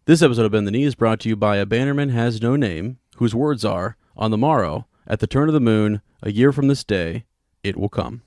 This episode of Bend the Knee is brought to you by a bannerman has no name, whose words are, on the morrow, at the turn of the moon, a year from this day, it will come.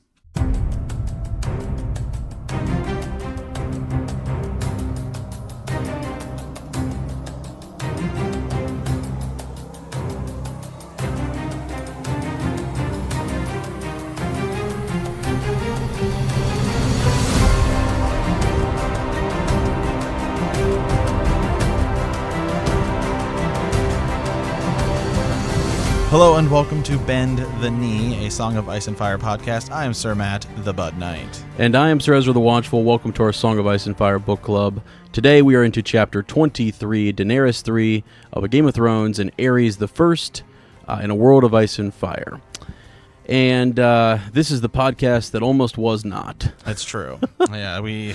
Hello and welcome to Bend the Knee, a Song of Ice and Fire podcast. I am Sir Matt, the Bud Knight. And I am Sir Ezra the Watchful. Welcome to our Song of Ice and Fire book club. Today we are into chapter 23, Daenerys 3 of A Game of Thrones, and Aerys the First in a World of Ice and Fire. And this is the podcast that almost was not. That's true. Yeah, we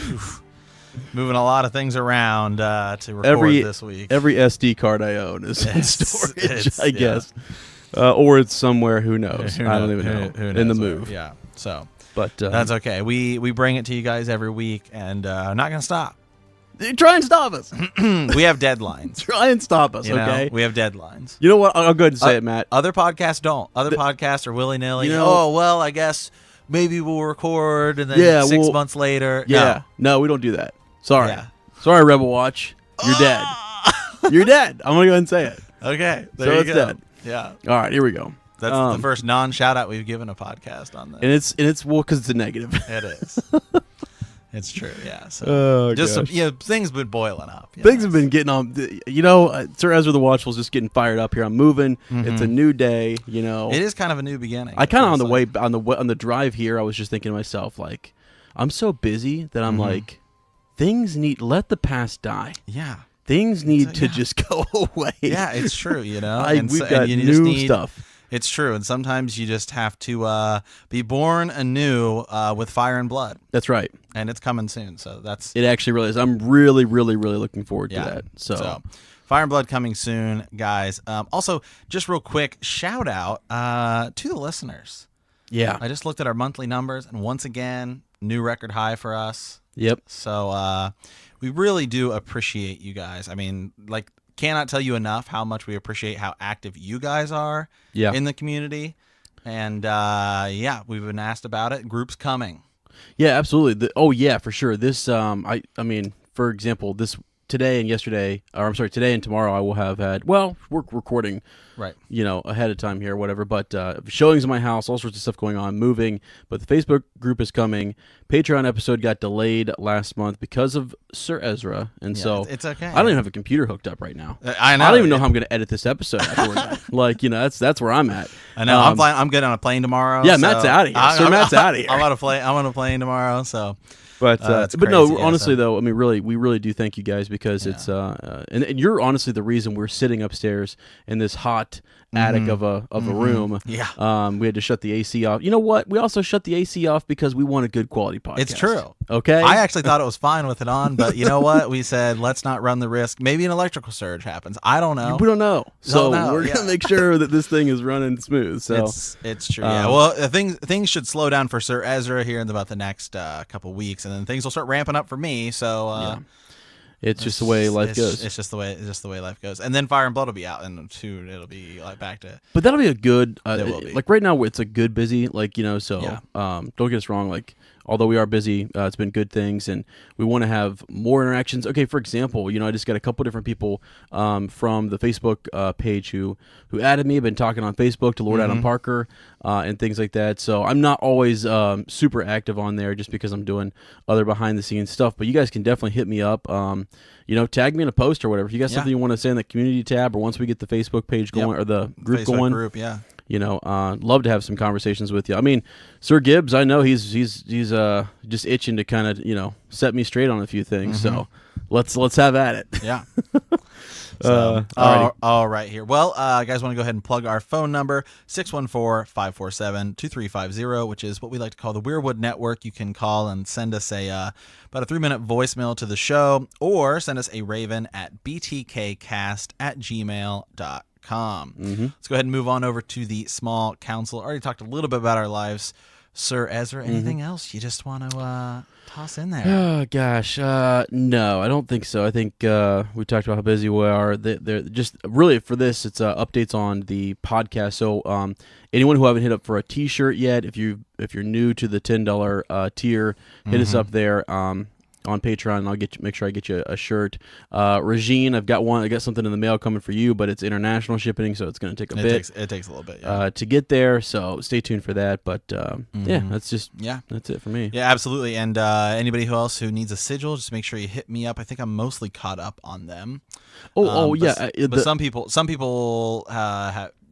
moving a lot of things around to record this week. Every SD card I own is in storage, I guess. Or it's somewhere, who knows? I don't even know. Who knows in the move. Yeah, so. But that's okay. We bring it to you guys every week, and I'm not going to stop. Try and stop us. We have deadlines. Try and stop us, you know? okay? We have deadlines. You know what? I'll go ahead and say it, Matt. Other podcasts don't. Other podcasts are willy-nilly. I guess maybe we'll record, and then 6 months later. Yeah. No, we don't do that. Sorry. Yeah. Sorry, Rebel Watch. You're dead. You're dead. I'm going to go ahead and say it. Okay. There you go. Dead. Yeah. All right, here we go. That's the first non-shout out we've given a podcast on And this. it's well, because it's a negative. It is. It's true. Yeah. So just gosh. Things been boiling up. Things have been getting on. Sir Ezra the Watchful's just getting fired up here. I'm moving. Mm-hmm. It's a new day. It is kind of a new beginning. I kind of on the drive here. I was just thinking to myself, like, I'm so busy that I'm like, things let the past die. Yeah. Things need to just go away. Yeah, it's true, we've got new stuff. It's true, and sometimes you just have to be born anew with fire and blood. That's right. And it's coming soon, so that's... It actually really is. I'm really, really, really looking forward to that. So, fire and blood coming soon, guys. Also, just real quick, shout out to the listeners. Yeah. I just looked at our monthly numbers, and once again, new record high for us. Yep. So we really do appreciate you guys. I mean, cannot tell you enough how much we appreciate how active you guys are in the community. And we've been asked about it. Groups coming. Yeah, absolutely. For sure. This, I mean, for example, today and tomorrow I will have had, we're recording, right, ahead of time here, whatever, but showings in my house, all sorts of stuff going on, moving, but the Facebook group is coming. Patreon episode got delayed last month because of Sir Ezra, and so it's okay. I don't even have a computer hooked up right now. I know. I don't even know how I'm going to edit this episode after we're done. That's where I'm at. I know. I'm good on a plane tomorrow. Yeah, so Matt's out of here. Matt's out of here. I'm on a plane tomorrow, so... But no, honestly though, I mean, we really do thank you guys because it's and you're honestly the reason we're sitting upstairs in this hot attic of a room. Yeah. We had to shut the AC off. You know what? We also shut the AC off because we want a good quality podcast. It's true. Okay. I actually thought it was fine with it on, but you know what? We said let's not run the risk. Maybe an electrical surge happens. I don't know. We don't know. So we're gonna make sure that this thing is running smooth. So it's true. Yeah. Well, things should slow down for Sir Ezra here in about the next couple weeks, and then things will start ramping up for me. So it's just the way life goes. It's just the way life goes. And then Fire and Blood will be out, and soon it'll be back to. But that'll be a good. It will be. Like right now, it's a good busy. So don't get us wrong. Although we are busy, it's been good things, and we want to have more interactions. Okay, for example, I just got a couple different people from the Facebook page who added me. I've been talking on Facebook to Lord Adam Parker and things like that. So I'm not always super active on there just because I'm doing other behind-the-scenes stuff. But you guys can definitely hit me up. Tag me in a post or whatever. If you got something you want to say in the community tab, or once we get the Facebook page going or the group Facebook going. Group, yeah. Love to have some conversations with you. I mean, Sir Gibbs, I know he's just itching to kind of set me straight on a few things. So let's have at it. Yeah. All right here. Well, guys, want to go ahead and plug our phone number 614-547-2350, which is what we like to call the Weirwood Network. You can call and send us about a 3-minute voicemail to the show, or send us a raven at btkcast@gmail.com. Let's go ahead and move on over to the small council. Already talked a little bit about our lives Sir Ezra, anything else you just want to toss in there? Oh gosh, no, I don't think so. I think we talked about how busy we are. They're just really for this, it's updates on the podcast. So anyone who haven't hit up for a T-shirt yet, if you're new to the $10 tier, hit us up there. On Patreon, and I'll make sure I get you a shirt. Regine, I've got one. I got something in the mail coming for you, but it's international shipping, so it's going to take a bit. It takes a little bit to get there. So stay tuned for that. But yeah, that's it for me. Yeah, absolutely. And anybody else who needs a sigil, just make sure you hit me up. I think I'm mostly caught up on them. Yeah. But some people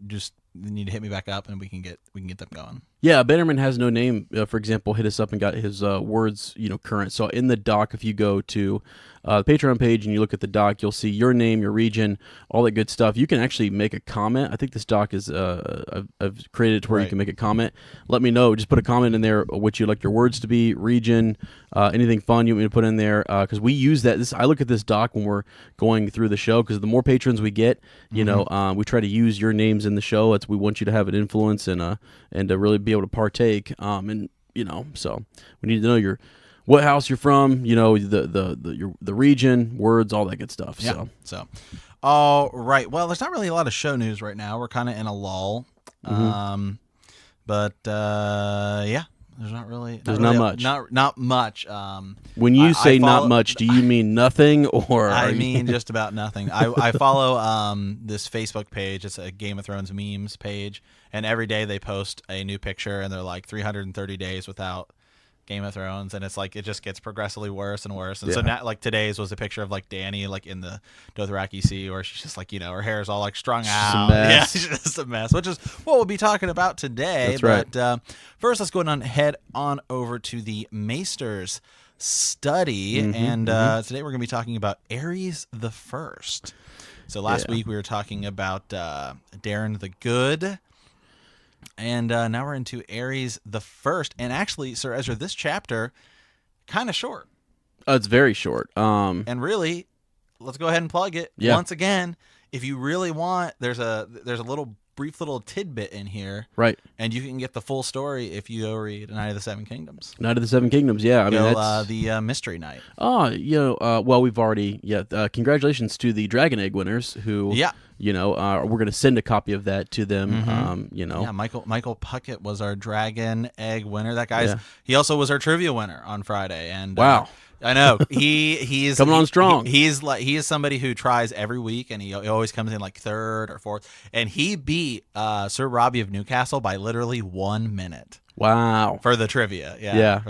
just need to hit me back up, and we can get them going. Yeah, Bannerman has no name. For example, hit us up and got his words, current. So in the doc, if you go to the Patreon page and you look at the doc, you'll see your name, your region, all that good stuff. You can actually make a comment. I think this doc is I've created it to where you can make a comment. Let me know. Just put a comment in there what you'd like your words to be, region, anything fun you want me to put in there, because we use that. I look at this doc when we're going through the show, because the more patrons we get, we try to use your names in the show. We want you to have an influence and to really be able to partake. So we need to know what house you're from, the region, words, all that good stuff. Yeah. So, all right. Well, there's not really a lot of show news right now. We're kind of in a lull. But yeah, there's not really. Not much. Not much. When you say not much, do you mean nothing, or I mean just about nothing? I follow this Facebook page. It's a Game of Thrones memes page, and every day they post a new picture, and they're like 330 days without Game of Thrones, and it's like it just gets progressively worse and worse. And so now, like today's was a picture of like Dany like in the Dothraki Sea, where she's just like her hair is all like strung out. Yeah, she's just a mess, which is what we'll be talking about today. That's right. But first, let's go and head on over to the Maester's study, and today we're going to be talking about Aerys the First. So last week we were talking about Darren the Good. And now we're into Aerys the First. And actually, Sir Ezra, this chapter, kind of short. It's very short. And really, let's go ahead and plug it. Yeah. Once again, if you really want, there's a brief little tidbit in here. Right. And you can get the full story if you go read Night of the Seven Kingdoms. Night of the Seven Kingdoms, yeah. I mean, that's the Mystery Night. Well, we've already, congratulations to the Dragon Egg winners who, we're going to send a copy of that to them, Yeah, Michael Puckett was our Dragon Egg winner. That guy's, he also was our trivia winner on Friday. And wow. I know he's coming on strong. He is somebody who tries every week, and he always comes in like third or fourth. And he beat Sir Robbie of Newcastle by literally 1 minute. Wow. For the trivia,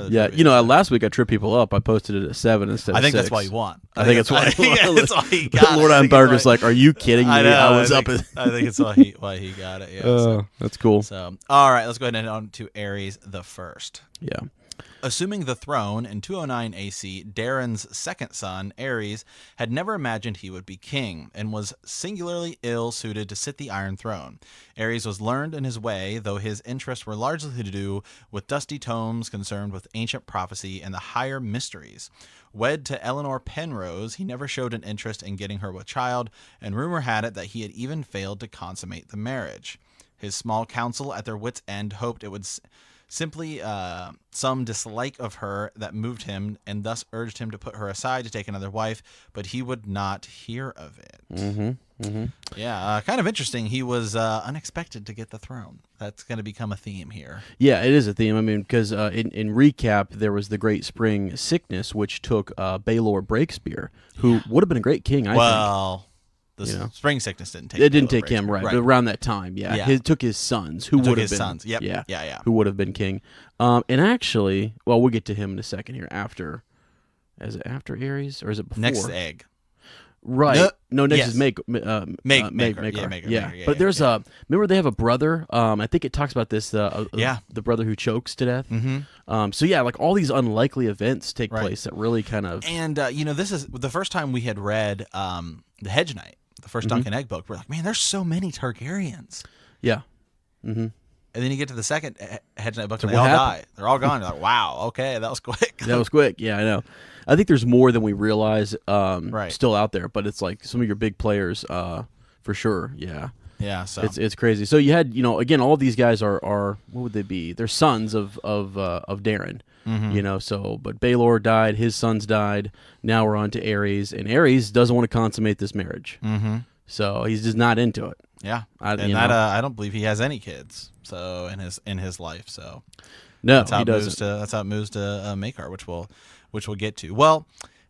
Last week I tripped people up. I posted it at 7 instead of 6. I think that's why you won. I think that's why he won. That's why he got Lord Ironbarger's like, are you kidding me? I think it's why he got it. Yeah. That's cool. So, all right, let's go ahead and head on to Aerys the First. Yeah. Assuming the throne in 209 AC, Darren's second son, Aerys, had never imagined he would be king, and was singularly ill-suited to sit the Iron Throne. Aerys was learned in his way, though his interests were largely to do with dusty tomes concerned with ancient prophecy and the higher mysteries. Wed to Eleanor Penrose, he never showed an interest in getting her with child, and rumor had it that he had even failed to consummate the marriage. His small council, at their wits' end, hoped it would simply some dislike of her that moved him, and thus urged him to put her aside to take another wife, but he would not hear of it. Yeah, kind of interesting. He was unexpected to get the throne. That's going to become a theme here. Yeah, it is a theme. I mean, because in recap, there was the Great Spring Sickness, which took Baelor Breakspear, who would have been a great king, I think. The spring sickness didn't take it. Didn't take him, right. But around that time, It took his sons, who would have been. Sons. Yep. Yeah. Who would have been king. And actually, well, we'll get to him in a second here. Is it after Aerys, or is it before? Next egg. Right. No, next is Maker. Maker. But there's remember they have a brother. I think it talks about this. The brother who chokes to death. So like all these unlikely events take place that really kind of. And this is the first time we had read the Hedge Knight, the first Duncan Egg book. We're like, man, there's so many Targaryens. Yeah. And then you get to the second Hedge Knight book, and they all die. They're all gone. You're like, wow, okay, that was quick. That was quick. Yeah, I know. I think there's more than we realize still out there, but it's like some of your big players for sure. Yeah. Yeah, so it's crazy. So you had, again, all of these guys are what would they be? They're sons of Darren. So but Baelor died, his sons died. Now we're on to Aerys, and Aerys doesn't want to consummate this marriage. So he's just not into it. Yeah, I don't believe he has any kids. So in his life, so no, he doesn't. That's how it moves to Maekar, which we'll get to. Well,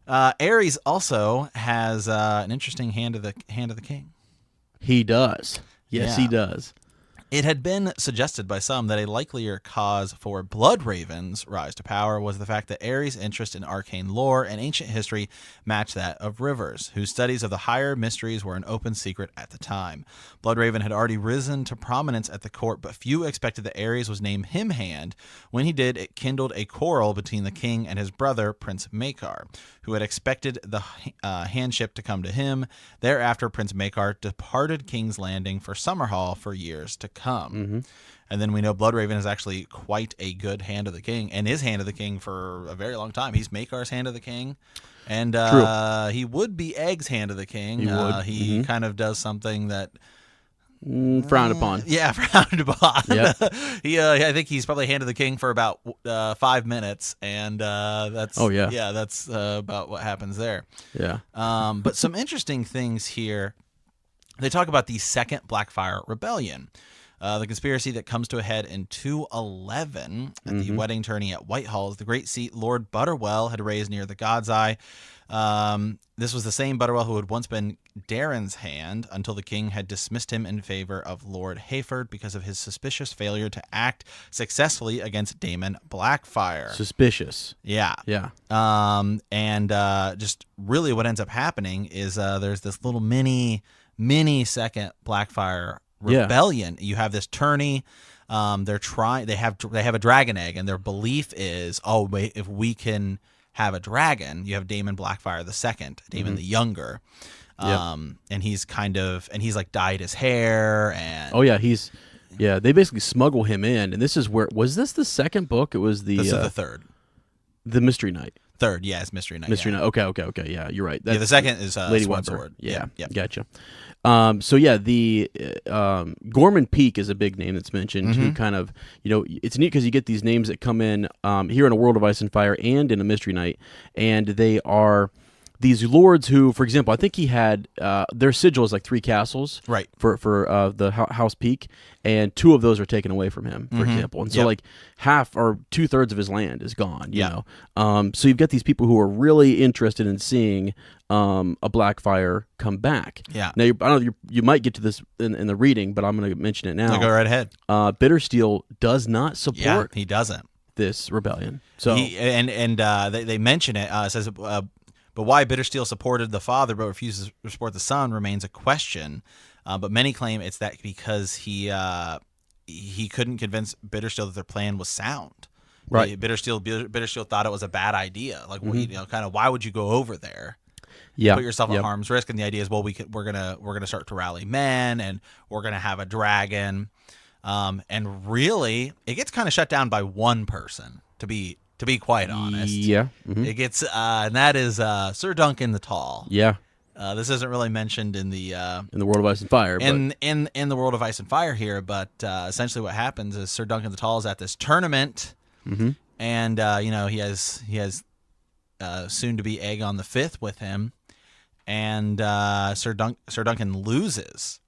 Aerys also has an interesting hand of the king. He does. Yes, he does. It had been suggested by some that a likelier cause for Blood Raven's rise to power was the fact that Aerys' interest in arcane lore and ancient history matched that of Rivers, whose studies of the higher mysteries were an open secret at the time. Bloodraven had already risen to prominence at the court, but few expected that Aerys was named him hand. When he did, it kindled a quarrel between the king and his brother, Prince Maekar, who had expected the handship to come to him. Thereafter, Prince Maekar departed King's Landing for Summerhall for years to come. And then we know Bloodraven is actually quite a good hand of the king, and is hand of the king for a very long time. He's Maekar's hand of the king, and he would be Egg's hand of the king. He kind of does something that frowned upon. Yeah, frowned upon. Yep. I think he's probably hand of the king for about 5 minutes, and that's that's about what happens there. Yeah. But some interesting things here. They talk about the Second Blackfire Rebellion, the conspiracy that comes to a head in 211 at the wedding tourney at Whitehall. The great seat Lord Butterwell had raised near the God's Eye. This was the same Butterwell who had once been Darren's hand until the king had dismissed him in favor of Lord Hayford because of his suspicious failure to act successfully against Daemon Blackfire. Suspicious. Yeah. Yeah. And just really what ends up happening is there's this little mini Second Blackfire Rebellion. You have this tourney. They have a dragon egg, and their belief is, if we can have a dragon, you have Daemon Blackfire the second, Daemon the younger. And he's like dyed his hair, and they basically smuggle him in, and this is where, was this the second book? It was this is the third, the Mystery Knight. Third, it's Mystery Knight. Knight. Okay. Yeah, you're right. The second is Lady Swan Weber. Sword. Yeah, gotcha. The Gorman Peak is a big name that's mentioned. Who kind of, it's neat because you get these names that come in here in A World of Ice and Fire and in A Mystery Knight, and they are these lords who, for example, I think he had their sigil is like 3 castles, right? For the House Peak, and 2 of those are taken away from him, for example, and so like half or 2/3 of his land is gone. You know, so you've got these people who are really interested in seeing a Blackfire come back. Yeah. Now I don't know, you might get to this in the reading, but I'm going to mention it now. Go right ahead. Bittersteel does not support. Yeah, he doesn't. This rebellion. So they mention it. It says. But why Bittersteel supported the father but refuses to support the son remains a question. But many claim it's that because he couldn't convince Bittersteel that their plan was sound. Right. Bittersteel thought it was a bad idea. Like, kind of, why would you go over there? Yeah. Put yourself at harm's risk. And the idea is, well, we're gonna start to rally men, and we're gonna have a dragon. And really, it gets kind of shut down by one person. To be quite honest, it gets, and that is Sir Duncan the Tall. Yeah, this isn't really mentioned in the World of Ice and Fire. In the World of Ice and Fire here, but essentially what happens is Sir Duncan the Tall is at this tournament, and he has soon to be Aegon the Fifth with him, and Sir Duncan loses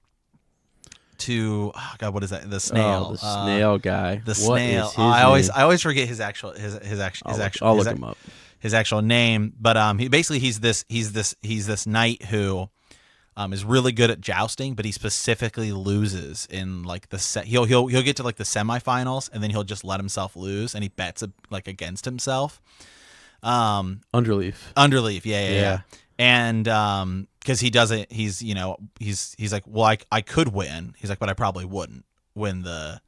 to what is that? The snail. The snail guy. The snail. I always forget his actual look him up. His actual name, but he's this knight who is really good at jousting, but he specifically loses in like he'll get to like the semifinals, and then he'll just let himself lose, and he bets like against himself. Underleaf. Yeah. And because he doesn't, he's like, well, I could win. He's like, but I probably wouldn't win the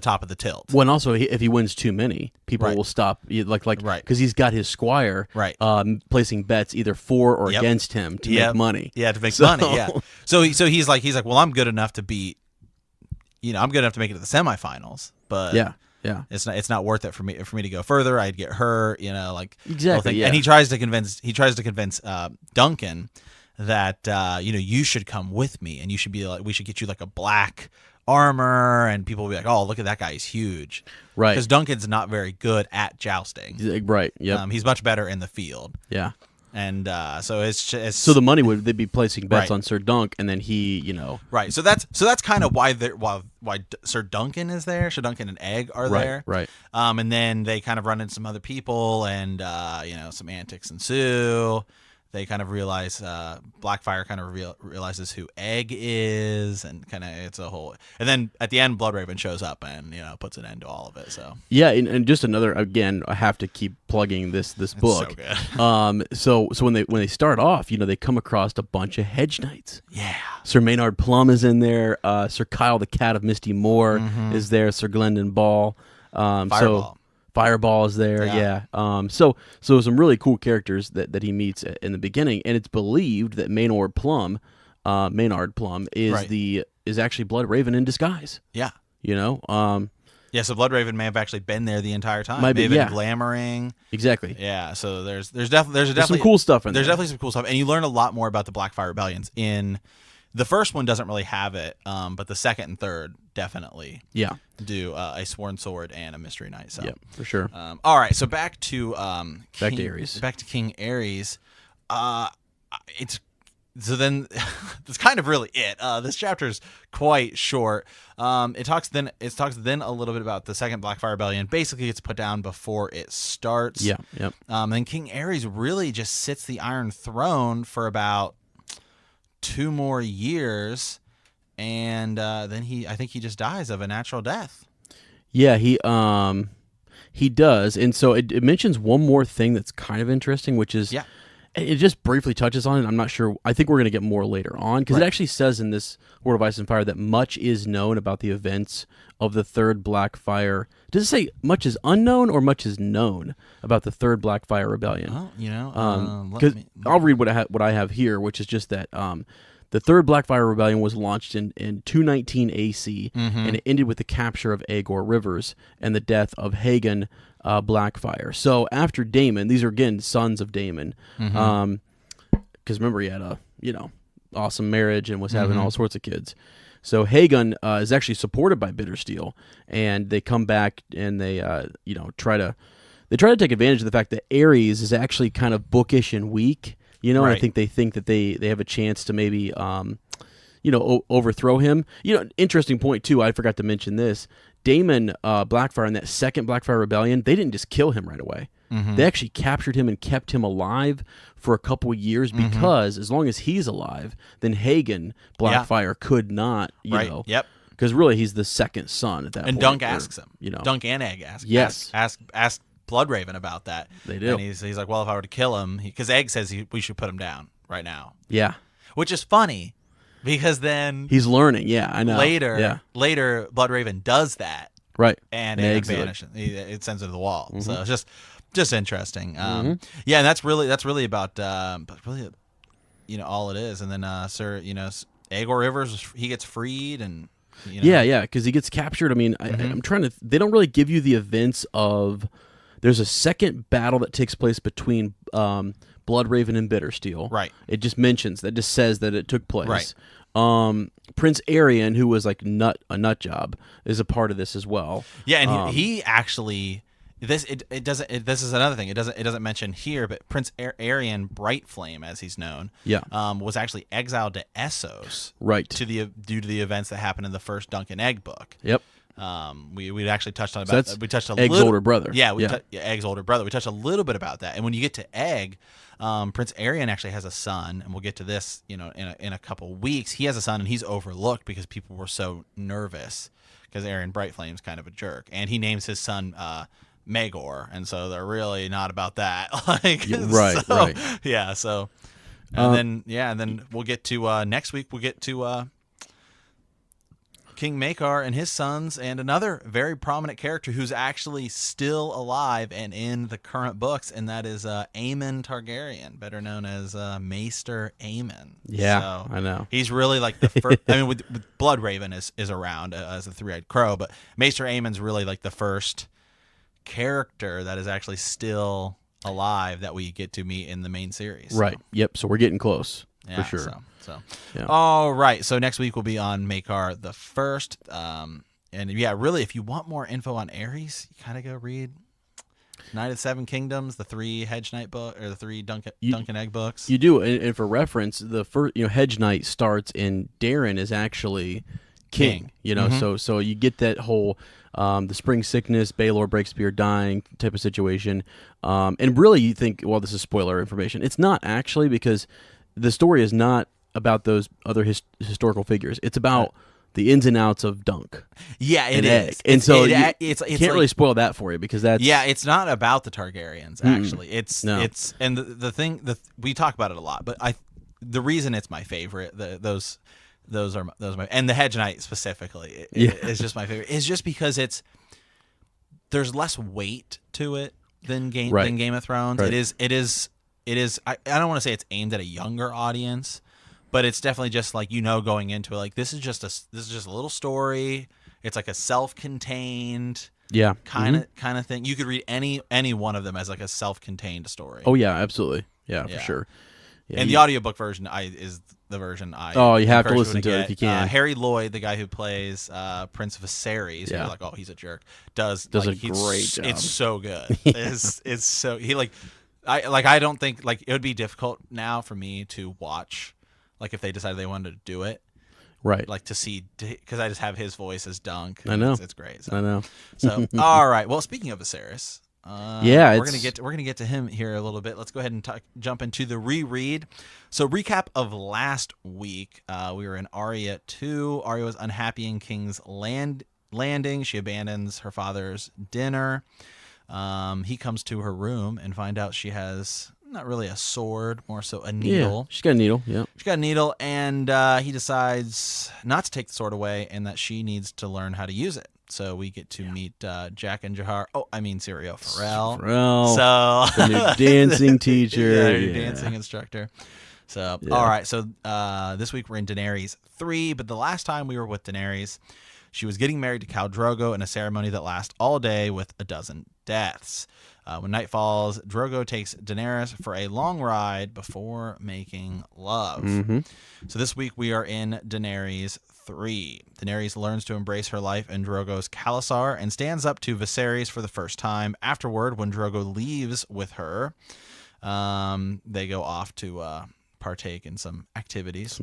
top of the tilt. Well, and also if he wins too many, people will stop. Because he's got his squire placing bets either for or against him to make money. Yeah, to make money. Yeah. So he's like, well, I'm good enough to beat. I'm good enough to make it to the semifinals, but yeah. It's not worth it for me to go further. I'd get hurt, exactly. And he tries to convince Duncan that you should come with me, and you should be like, we should get you like a black armor, and people will be like, oh, look at that guy, he's huge, right? Because Duncan's not very good at jousting, right? Yep. He's much better in the field. Yeah. And so it's just, so the money they'd be placing bets on Sir Dunk, and then he, right. So that's kind of why Sir Duncan is there. Sir Duncan and Egg are there, right? And then they kind of run into some other people, and some antics ensue. They kind of realize Blackfire kind of realizes who Egg is, and kind of it's a whole. And then at the end, Bloodraven shows up and puts an end to all of it. So yeah, and just another, again, I have to keep plugging this book. So good. So when they start off, they come across a bunch of hedge knights. Yeah. Sir Maynard Plum is in there. Sir Kyle the Cat of Misty Moor is there. Sir Glendon Ball. Fireball is there, yeah. So some really cool characters that he meets in the beginning, and it's believed that Maynard Plum is actually Bloodraven in disguise. Yeah. So Bloodraven may have actually been there the entire time. Maybe been glamoring. Exactly. Yeah. So there's definitely some cool stuff in there. There's definitely some cool stuff, and you learn a lot more about the Blackfire Rebellions in. The first one doesn't really have it, but the second and third definitely do a Sworn Sword and a Mystery Knight. So for sure. All right, so back to Aerys. Back to King Aerys. Then that's kind of really it. This chapter is quite short. It talks then a little bit about the second Blackfire Rebellion. Basically, it's put down before it starts. Yeah. Yep. And King Aerys really just sits the Iron Throne for about 2 more years, and then I think he just dies of a natural death. Yeah, he does, and so it mentions one more thing that's kind of interesting, which is it just briefly touches on it. I'm not sure. I think we're going to get more later on, because it actually says in this Word of Ice and Fire that much is known about the events of the third Blackfire. Does it say much is unknown or much is known about the third Blackfire Rebellion? Well, I'll read what I have here, which is just that the third Blackfire Rebellion was launched in 219 AC, and it ended with the capture of Aegor Rivers and the death of Hagen Blackfire. So after Daemon, these are again sons of Daemon, because remember he had a awesome marriage and was having all sorts of kids. So Hagen is actually supported by Bittersteel, and they come back and they try to take advantage of the fact that Aerys is actually kind of bookish and weak. I think they that they have a chance to maybe overthrow him. Interesting point too. I forgot to mention this. Daemon Blackfire in that second Blackfire Rebellion, they didn't just kill him right away. They actually captured him and kept him alive for a couple of years, because as long as he's alive, then Hagen Blackfire could not, because really he's the second son at that point. And Dunk asks him, Dunk and Egg ask Bloodraven about that. They do. And he's like, well, if I were to kill him, because Egg says we should put him down right now. Yeah. Which is funny, because then he's learning. Yeah, I know. Later, Bloodraven does that. Right. And Egg vanishes. It sends it to the wall. So it's just interesting. And that's really about all it is. And then Aegor Rivers, he gets freed, and because he gets captured. I mean, I'm trying to. They don't really give you the events of. There's a second battle that takes place between Bloodraven and Bittersteel. Right. It just mentions that, just says that it took place. Right. Prince Aeryn, who was like a nut job, is a part of this as well. Yeah, and he actually this is another thing. It doesn't mention here, but Prince Aeryn Brightflame, as he's known, was actually exiled to Essos. Right. Due to the events that happened in the first Dunk and Egg book. Yep. We actually touched on we touched Egg's older brother. Yeah, Egg's older brother. We touched a little bit about that, and when you get to Egg, Prince Aeryn actually has a son, and we'll get to this, in a couple weeks. He has a son, and he's overlooked because people were so nervous because Aeryn Brightflame's kind of a jerk, and he names his son Maegor, and so they're really not about that. Right. Yeah. So, and then we'll get to next week. We'll get to King Maekar and his sons, and another very prominent character who's actually still alive and in the current books, and that is Aemon Targaryen, better known as Maester Aemon. Yeah, so I know. He's really like the first. I mean, with Bloodraven is around as the three-eyed crow, but Maester Aemon's really like the first character that is actually still alive that we get to meet in the main series. Right. So. Yep. So we're getting close. Yeah, for sure. Yeah. All right. So next week we'll be on Maekar the First. And yeah, really, if you want more info on Aerys, you kind of go read Knight of the Seven Kingdoms, the 3 Hedge Knight book, or the 3 Duncan Egg books. You do, and for reference, the first Hedge Knight starts and Daenerys is actually king. So you get that whole the spring sickness, Baelor Breakspear dying type of situation, and really you think, well, this is spoiler information. It's not actually, because the story is not about those other historical figures. It's about the ins and outs of Dunk. Yeah, it is. And so you it's can't really spoil that for you, because that's... Yeah, it's not about the Targaryens, actually. It's and the thing that we talk about it a lot, but the reason it's my favorite, those are my, and the Hedge Knight specifically is just my favorite. Is just because there's less weight to it than Game of Thrones. Right. It is I don't want to say it's aimed at a younger audience, but it's definitely just like, going into it, like this is just a little story. It's like a self-contained kind of thing. You could read any one of them as like a self-contained story. Oh yeah, absolutely. Yeah, for sure. Yeah, and the audiobook version is the version I you have to listen to it if you can. Harry Lloyd, the guy who plays Prince Viserys, you're like, oh, he's a jerk, does a great job. It's so good. It's so I don't think it would be difficult now for me to watch, like if they decided they wanted to do it, right? Like to see, because I just have his voice as Dunk. I know it's great. So. I know. So all right. Well, speaking of Viserys, we're gonna get to him here a little bit. Let's go ahead and jump into the reread. So recap of last week, we were in Arya 2. Arya was unhappy in King's Landing. She abandons her father's dinner. He comes to her room and find out she has not really a sword, more so a needle. Yeah, she's got a needle. Yeah, she's got a needle, and he decides not to take the sword away, and that she needs to learn how to use it. So we get to meet Jack and Jahar. Oh, I mean Syrio Farrell. So the new dancing teacher, new dancing instructor. So all right. So this week we're in Daenerys 3, but the last time we were with Daenerys, she was getting married to Khal Drogo in a ceremony that lasts all day with a dozen deaths. When night falls, Drogo takes Daenerys for a long ride before making love. Mm-hmm. So this week we are in Daenerys 3. Daenerys learns to embrace her life in Drogo's khalasar and stands up to Viserys for the first time. Afterward, when Drogo leaves with her, they go off to partake in some activities,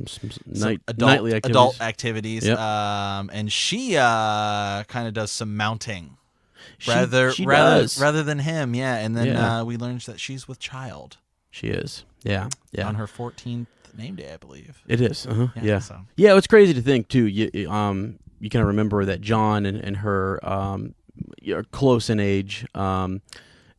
some adult activities. Yep. And she kind of does some mounting. She Rather than him, and then we learned that she's with child. She is, yeah, on her 14th name day, I believe. It is, yeah. So. Yeah, it's crazy to think too. You kind of remember that Jon and her are close in age, and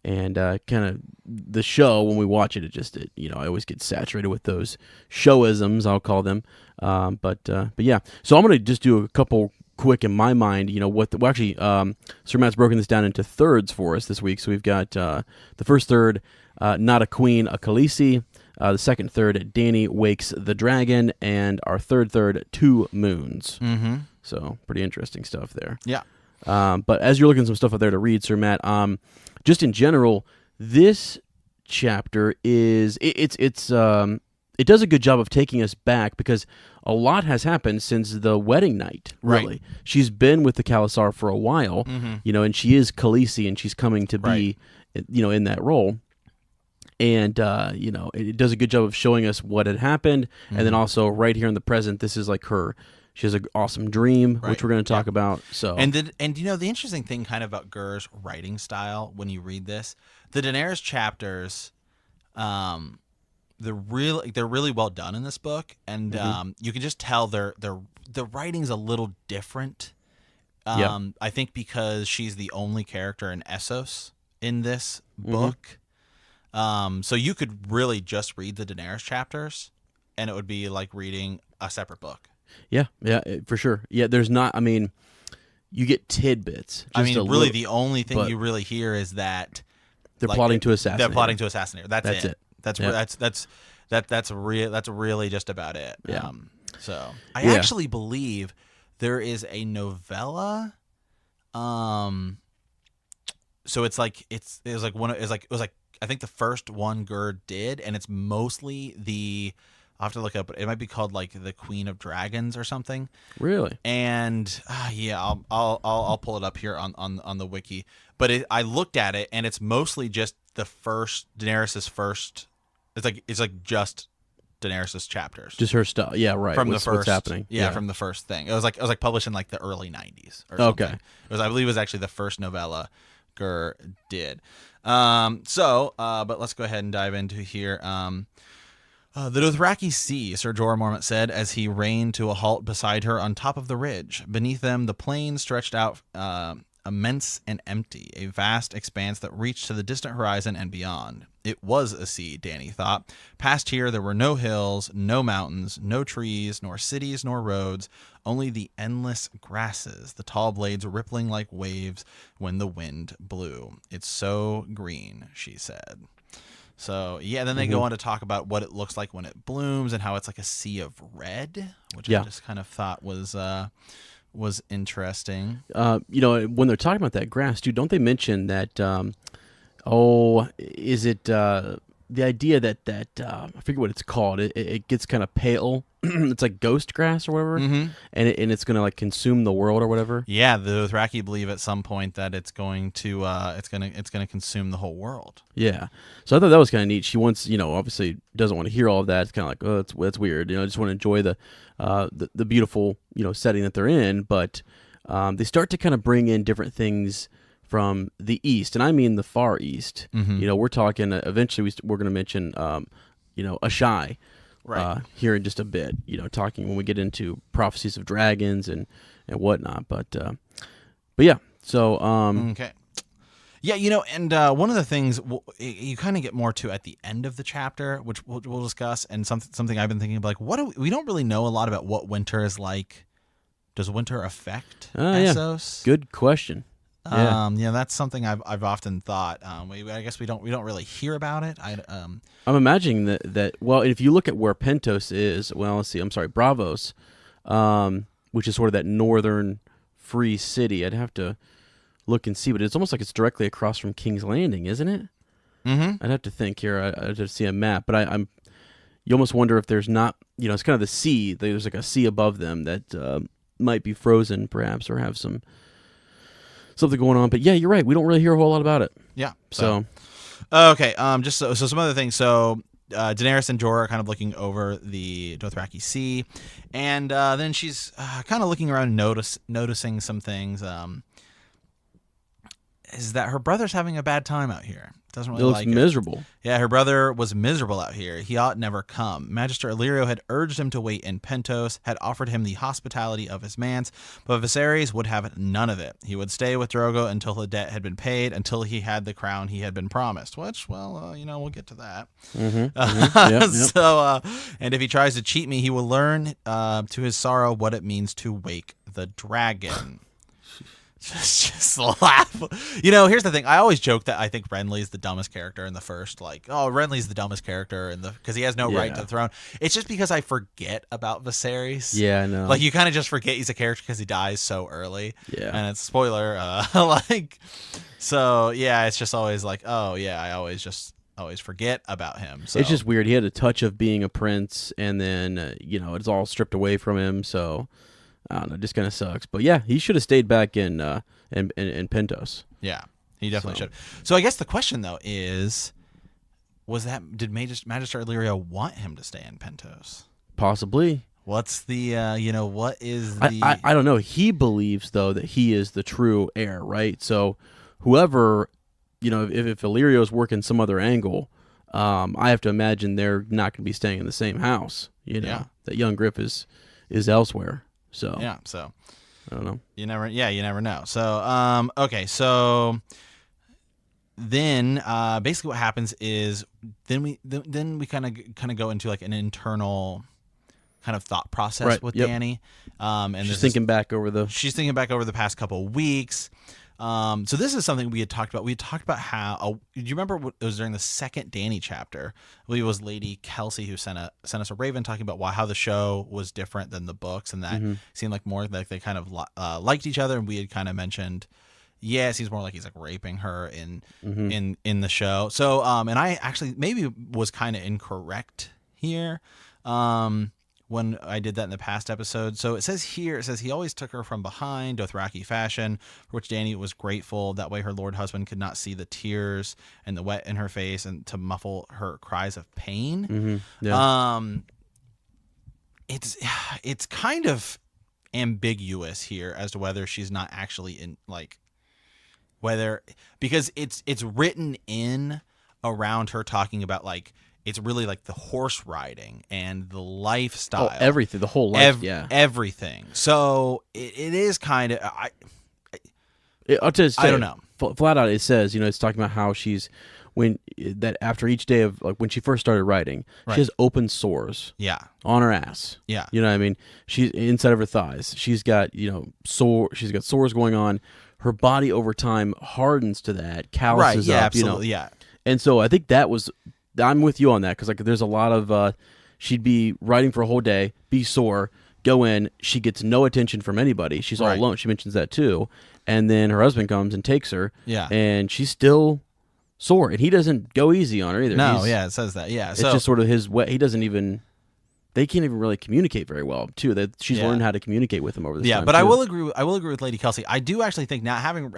kind of the show when we watch it, I always get saturated with those showisms, I'll call them. But yeah, so I'm gonna just do a couple quick in my mind, Sir Matt's broken this down into thirds for us this week. So we've got the first third, not a queen, a khaleesi. The second third, Dany wakes the dragon, and our third, 2 moons. Mm-hmm. So pretty interesting stuff there. Yeah. But as you're looking at some stuff up there to read, Sir Matt, just in general, this chapter it does a good job of taking us back, because a lot has happened since the wedding night, really. Right. She's been with the khalasar for a while, and she is khaleesi, and she's coming to be, in that role. And, it does a good job of showing us what had happened. And then also right here in the present, this is like she has an awesome dream, which we're going to talk about. So, and the interesting thing kind of about Gur's writing style, when you read this, the Daenerys chapters, they're really well done in this book, and you can just tell the writing's a little different. I think because she's the only character in Essos in this book, so you could really just read the Daenerys chapters, and it would be like reading a separate book. Yeah, for sure. Yeah, there's not. I mean, you get tidbits. Really, the only thing you really hear is that they're plotting to assassinate. They're plotting to assassinate her. That's it. That's really just about it. Yeah. So I actually believe there is a novella. So it was like I think the first one Gur did, and it's mostly the I'll have to look up. It might be called like the Queen of Dragons or something. Really? And yeah, I'll pull it up here on the wiki. But I looked at it, and it's mostly just the first Daenerys's first. It's like just Daenerys's chapters, just her stuff. Yeah, right. From the first, what's happening? Yeah, from the first thing. It was like published in like the early '90s or something. Okay. I believe it was actually the first novella Gur did. But let's go ahead and dive into here. The Dothraki Sea, Sir Jorah Mormont said as he reined to a halt beside her on top of the ridge. Beneath them, the plain stretched out immense and empty, a vast expanse that reached to the distant horizon and beyond. It was a sea, Dany thought. Past here, there were no hills, no mountains, no trees, nor cities, nor roads, only the endless grasses, the tall blades rippling like waves when the wind blew. It's so green, she said. So, yeah, then they go on to talk about what it looks like when it blooms and how it's like a sea of red, which I just kind of thought was interesting. When they're talking about that grass, too, don't they mention that, is it the idea that I forget what it's called. It gets kind of pale. It's like ghost grass or whatever, and it's going to like consume the world or whatever. Yeah, the Dothraki believe at some point that it's going to consume the whole world. Yeah, so I thought that was kind of neat. She wants, obviously doesn't want to hear all of that. It's kind of like, oh, that's weird. I just want to enjoy the beautiful setting that they're in. But they start to kind of bring in different things from the east, and I mean the far east. We're talking eventually we're going to mention Ashai. Right. Here in just a bit, talking when we get into prophecies of dragons and whatnot. But yeah, so okay. Yeah, and one of the things you kind of get more to at the end of the chapter, which we'll discuss, and something I've been thinking about, like we don't really know a lot about what winter is like. Does winter affect Essos? Yeah. Good question. Yeah, that's something I've often thought. I guess we don't really hear about it. I'm imagining that well, if you look at where Pentos is, Bravos, which is sort of that northern free city. I'd have to look and see, but it's almost like it's directly across from King's Landing, isn't it? I'd have to think here. I'd have to see a map, but you almost wonder if there's not, it's kind of the sea. There's like a sea above them that might be frozen, perhaps, or have something going on. But yeah, you're right. We don't really hear a whole lot about it. Yeah. So okay. Just so some other things. So Daenerys and Jorah are kind of looking over the Dothraki Sea, and then she's kind of looking around, noticing some things. Is that her brother's having a bad time out here? Doesn't really like it. Looks miserable. Yeah, her brother was miserable out here. He ought never come. Magister Illyrio had urged him to wait in Pentos, had offered him the hospitality of his manse, but Viserys would have none of it. He would stay with Drogo until the debt had been paid, until he had the crown he had been promised. Which, well, we'll get to that. Yep. So, and if he tries to cheat me, he will learn to his sorrow what it means to wake the dragon. Just laugh. Here's the thing. I always joke that I think Renly's the dumbest character in the first. Like, Renly's the dumbest character because he has no right to the throne. It's just because I forget about Viserys. Yeah, I know. Like, you kind of just forget he's a character because he dies so early. Yeah, and it's spoiler. So yeah, it's just always like, oh yeah, I always forget about him. So it's just weird. He had a touch of being a prince, and then it's all stripped away from him. So. I don't know, it just kind of sucks. But yeah, he should have stayed back in Pentos. Yeah, he definitely should. So I guess the question though is, did Magister Illyrio want him to stay in Pentos? Possibly. What's the what is the I don't know. He believes though that he is the true heir, right? So whoever, if Illyrio's working some other angle, I have to imagine they're not going to be staying in the same house. That young Griff is elsewhere. So yeah, so I don't know. You never know. So okay, so then basically what happens is then we kind of go into like an internal kind of thought process with Dany. And she's thinking back over the past couple of weeks. So this is something we had talked about. We had talked about how. Do you remember it was during the second Dany chapter? I believe it was Lady Kelsey who sent us a raven talking about how the show was different than the books, and that seemed like more like they kind of liked each other. And we had kind of mentioned, it seems more like he's like raping her in the show. So and I actually maybe was kind of incorrect here. when I did that in the past episode. So it says he always took her from behind, Dothraki fashion, for which Dany was grateful. That way her lord husband could not see the tears and the wet in her face and to muffle her cries of pain. Mm-hmm. Yeah. It's kind of ambiguous here as to whether she's not actually in, like, whether, because it's written in around her talking about, like, it's really like the horse riding and the lifestyle. Oh, everything, the whole life, everything. So it is kind of, I'll just say, I don't know. Flat out, it says, it's talking about how she's, that after each day of, like, when she first started writing, she has open sores. Yeah. On her ass. Yeah. You know what I mean? She's inside of her thighs. She's got, she's got sores going on. Her body over time hardens to that, calluses up. Absolutely, yeah. And so I think I'm with you on that, because, like, there's a lot of, she'd be writing for a whole day, be sore, go in, she gets no attention from anybody. She's all alone. She mentions that too. And then her husband comes and takes her. Yeah. And she's still sore, and he doesn't go easy on her either. No, it says that. Yeah. It's just sort of his way. He doesn't even, they can't even really communicate very well too. That she's learned how to communicate with him over this time. Yeah, but too. I will agree with Lady Kelsey. I do actually think, now having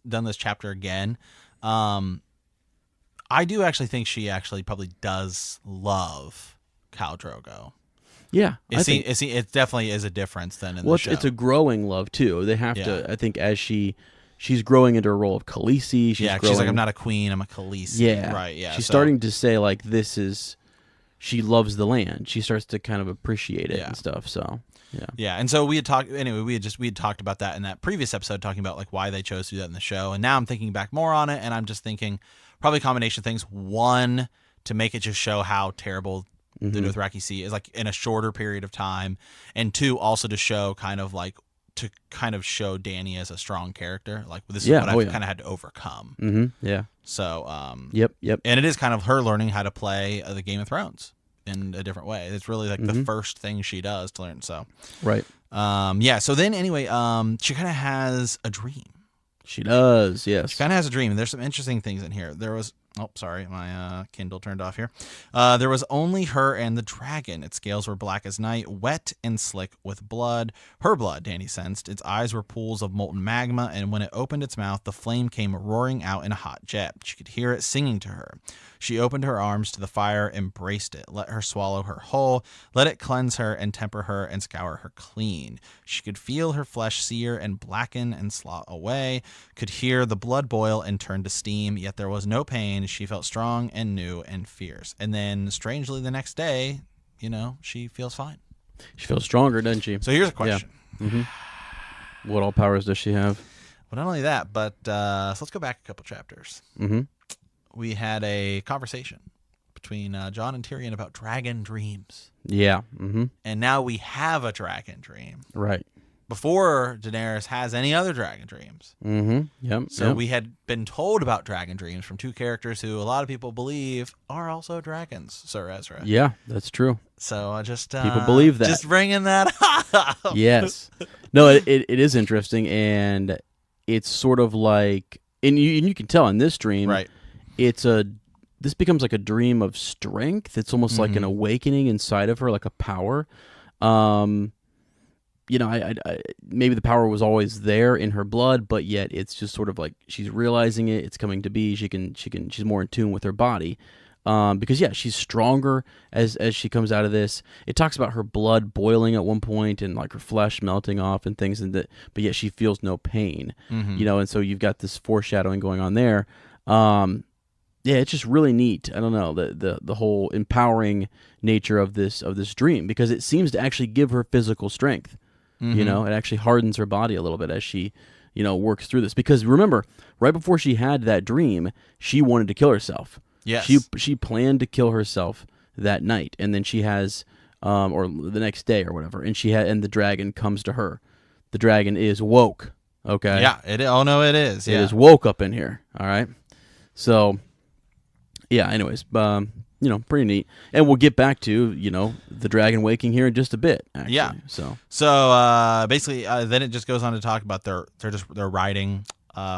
done this chapter again, I do actually think she actually probably does love Khal Drogo. Yeah, it definitely is a difference than in the show. It's a growing love too. They have to. I think as she's growing into her role of khaleesi. She's like, I'm not a queen, I'm a khaleesi. Yeah, right. Yeah, she's starting to say, like, this is. She loves the land. She starts to kind of appreciate it and stuff. So yeah. And so we had talked. Anyway, we had talked about that in that previous episode, talking about, like, why they chose to do that in the show. And now I'm thinking back more on it, and I'm just thinking probably a combination of things. One, to make it just show how terrible the Dothraki Sea is, like, in a shorter period of time, and two, also to show kind of show Dany as a strong character. Like, this is what I've kind of had to overcome. Mm-hmm. Yeah. So, yep. And it is kind of her learning how to play the Game of Thrones in a different way. It's really like the first thing she does to learn. So, right. So then anyway, she kind of has a dream. She does. Yes. She kind of has a dream, and there's some interesting things in here. There was. Oh, sorry, my Kindle turned off here. There was only her and the dragon. Its scales were black as night, wet and slick with blood. Her blood, Dany sensed. Its eyes were pools of molten magma, and when it opened its mouth, the flame came roaring out in a hot jet. She could hear it singing to her. She opened her arms to the fire, embraced it, let her swallow her whole, let it cleanse her and temper her and scour her clean. She could feel her flesh sear and blacken and slot away, could hear the blood boil and turn to steam, yet there was no pain. She felt strong and new and fierce. And then, strangely, the next day, she feels fine. She feels stronger, doesn't she? So here's a question. Yeah. Mm-hmm. What all powers does she have? Well, not only that, but so let's go back a couple chapters. Mm-hmm. We had a conversation between Jon and Tyrion about dragon dreams. Yeah. Mm-hmm. And now we have a dragon dream. Right. Before Daenerys has any other dragon dreams. Mm-hmm. Yep. So we had been told about dragon dreams from two characters who a lot of people believe are also dragons, Sir Ezra. Yeah, that's true. So just people believe that. Just bringing that up. Yes. No, it is interesting, and it's sort of like, and you can tell in this dream, right? This becomes like a dream of strength. It's almost like an awakening inside of her, like a power. I maybe the power was always there in her blood, but yet it's just sort of like she's realizing it. It's coming to be. She's more in tune with her body, because she's stronger as she comes out of this. It talks about her blood boiling at one point and like her flesh melting off and things, but yet she feels no pain. And so you've got this foreshadowing going on there. It's just really neat. I don't know, the whole empowering nature of this dream, because it seems to actually give her physical strength. It actually hardens her body a little bit as she, works through this. Because remember, right before she had that dream, she wanted to kill herself. Yes. She planned to kill herself that night, and then she has, or the next day or whatever, and and the dragon comes to her. The dragon is woke. Okay. Yeah. It is. Yeah. It is woke up in here. All right. So, yeah. Anyways, pretty neat, and we'll get back to the dragon waking here in just a bit. Actually. Yeah. So basically, then it just goes on to talk about they're riding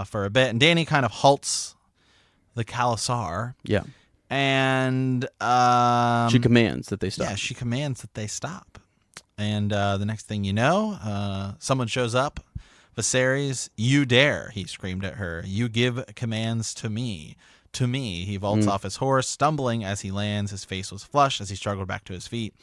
for a bit, and Dany kind of halts the Khalasar. Yeah. And she commands that they stop. Yeah, she commands that they stop. And the next thing you know, someone shows up. Viserys, you dare, he screamed at her. You give commands to me. To me. He vaults off his horse, stumbling as he lands. His face was flushed as he struggled back to his feet.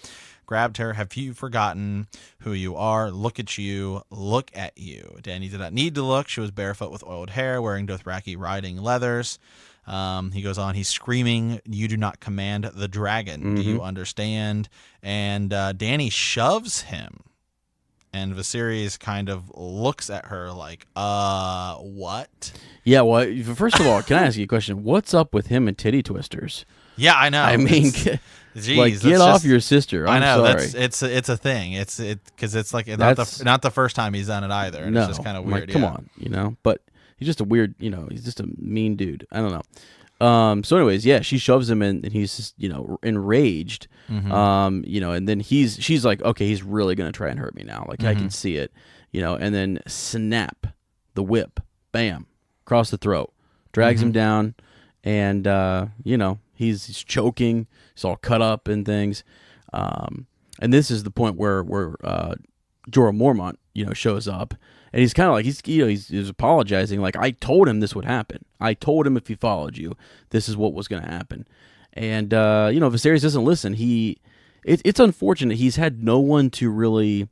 Grabbed her. Have you forgotten who you are? Look at you. Look at you. Dany did not need to look. She was barefoot with oiled hair, wearing Dothraki riding leathers. He goes on. He's screaming, you do not command the dragon. Do you understand? And Dany shoves him. And Viserys kind of looks at her like, what? Yeah, well, first of all, can I ask you a question? What's up with him and titty twisters? Yeah, I know. I mean, geez, get off your sister. I'm I know. sorry. It's a thing. Because it's like not the first time he's done it either. And it's just kind of weird. Like, come on, But he's just a weird, he's just a mean dude. I don't know. So anyways, yeah, she shoves him and he's just, enraged. And then she's like, okay, he's really going to try and hurt me now. Like I can see it, and then snap the whip, bam, across the throat, drags him down. And, he's choking, he's all cut up and things. And this is the point where Jorah Mormont, shows up. And he's kind of like, he's apologizing. Like, I told him this would happen. I told him if he followed you, this is what was going to happen. And, Viserys doesn't listen. It's unfortunate. He's had no one to really,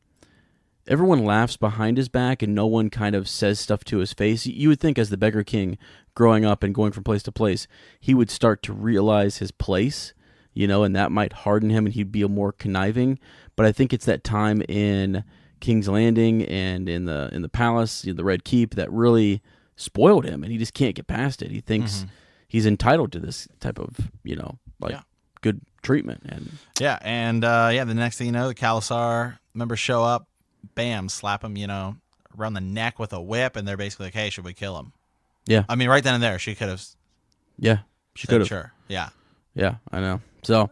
everyone laughs behind his back and no one kind of says stuff to his face. You would think as the Beggar King growing up and going from place to place, he would start to realize his place, and that might harden him and he'd be more conniving. But I think it's that time in King's Landing and in the palace, the Red Keep, that really spoiled him, and he just can't get past it. He thinks he's entitled to this type of, good treatment. And the next thing you know, the Khalasar members show up, bam, slap him, around the neck with a whip, and they're basically like, hey, should we kill him? Yeah. I mean, right then and there, she could have. Yeah, she could have. Sure. Yeah. Yeah, I know. So,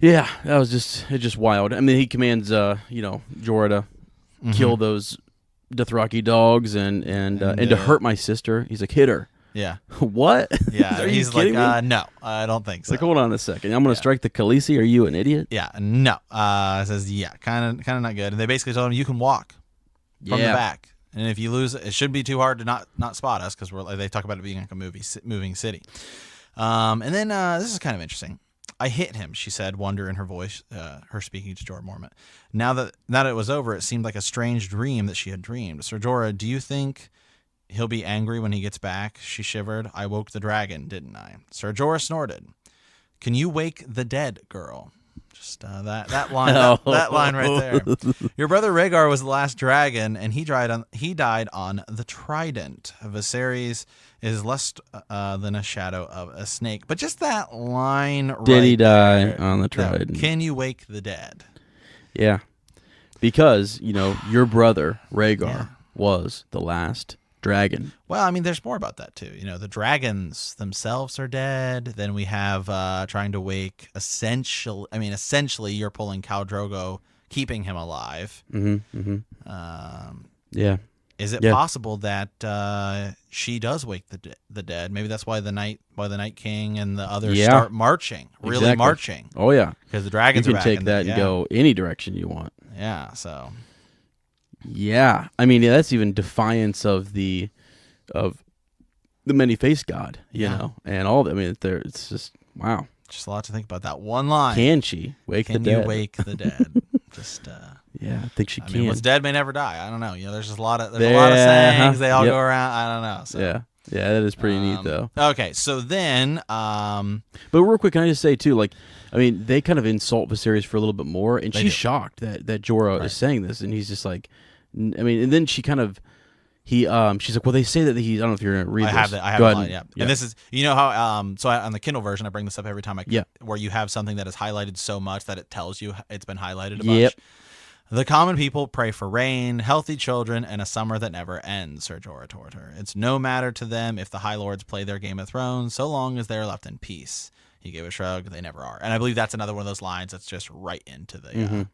yeah, it's just wild. I mean, he commands, Jorah to kill those Dothraki dogs and to hurt my sister. He's like, hit her. Yeah. What? Yeah. He's like, no, I don't think so. Like, hold on a second. I'm going to strike the Khaleesi. Are you an idiot? Yeah. No. Says, yeah, kind of not good. And they basically told him, you can walk from the back. And if you lose, it should be too hard to not spot us because they talk about it being like a moving city. And then this is kind of interesting. I hit him, she said, wonder in her voice, her speaking to Jorah Mormont. Now that it was over, it seemed like a strange dream that she had dreamed. Sir Jorah, do you think he'll be angry when he gets back? She shivered. I woke the dragon, didn't I? Sir Jorah snorted. Can you wake the dead, girl? Just that line, that line right there. Your brother Rhaegar was the last dragon, and he died on the Trident. Viserys is less than a shadow of a snake. But just that line Did he die there, on the Trident? Can you wake the dead? Yeah. Because, your brother, Rhaegar, was the last dragon. Well, I mean, there's more about that, too. The dragons themselves are dead. Then we have trying to wake, essentially, you're pulling Khal Drogo, keeping him alive. Yeah. Is it possible that she does wake the dead? Maybe that's why the Night King and the others start marching, really marching. Oh yeah, because the dragons you are can back take that and go any direction you want. Yeah. So. Yeah, I mean, that's even defiance of the many-faced God, you know, and all that. I mean, it's just wow. Just a lot to think about. That one line. Can she wake the dead? Can you wake the dead? Just. Yeah, I think she can. I mean, what's dead may never die. I don't know. There's just a lot of sayings. They all go around. I don't know. So. Yeah, that is pretty neat though. Okay, so then, but real quick, can I just say too, like, I mean, they kind of insult Viserys for a little bit more, and she's shocked that Jorah is saying this, and he's just like, I mean, and then she kind of. She's like, well, they say that I don't know if you're going to read this. I have a line, yeah. And this is, how, on the Kindle version, I bring this up every time where you have something that is highlighted so much that it tells you it's been highlighted a bunch. The common people pray for rain, healthy children, and a summer that never ends, Sir Jorah told her. It's no matter to them if the High Lords play their Game of Thrones, so long as they are left in peace. He gave a shrug. They never are. And I believe that's another one of those lines that's just right into the...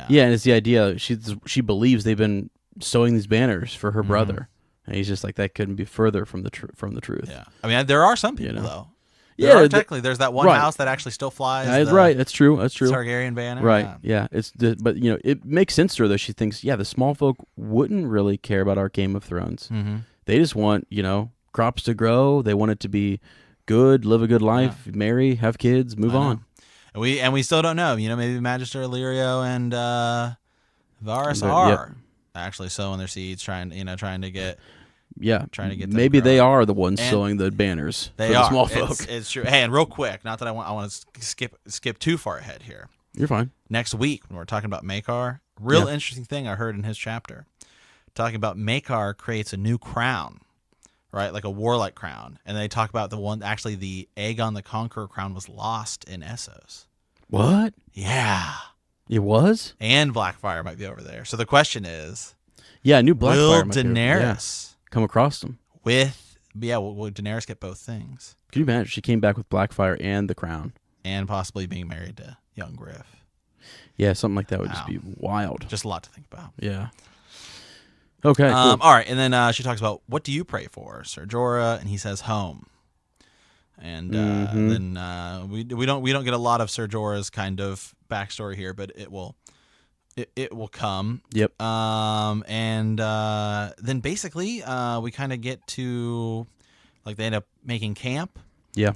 Yeah, and it's the idea. She believes they've been sewing these banners for her brother. And he's just like, that couldn't be further from the truth. Yeah. I mean, there are some people, though. Technically, there's that one house that actually still flies. Right, that's true. Targaryen banner. Right, yeah. But it makes sense to her though. She thinks, the small folk wouldn't really care about our Game of Thrones. Mm-hmm. They just want crops to grow. They want it to be good, live a good life, marry, have kids, move on. And we still don't know. Maybe Magister Illyrio and Varys are actually sowing their seeds, trying to get. Yeah, trying to get. Maybe they are the ones sowing the banners for the small folk. It's true. Hey, and real quick, not that I want to skip too far ahead here. You're fine. Next week, when we're talking about Maekar, real interesting thing I heard in his chapter, talking about Maekar creates a new crown, right, like a warlike crown, and they talk about the Aegon the Conqueror crown was lost in Essos. What? Yeah, it was. And Blackfyre might be over there. So the question is, I knew Blackfyre. Will Daenerys come across them will Daenerys get both things? Can you imagine? She came back with Blackfyre and the crown, and possibly being married to young Griff. Yeah, something like that would just be wild. Just a lot to think about. Yeah. Okay. Cool. All right, and then she talks about, what do you pray for, Ser Jorah? And he says home. And then we don't get a lot of Ser Jorah's kind of backstory here, but it will come. Yep. And then basically we kind of get to, like, they end up making camp. Yeah.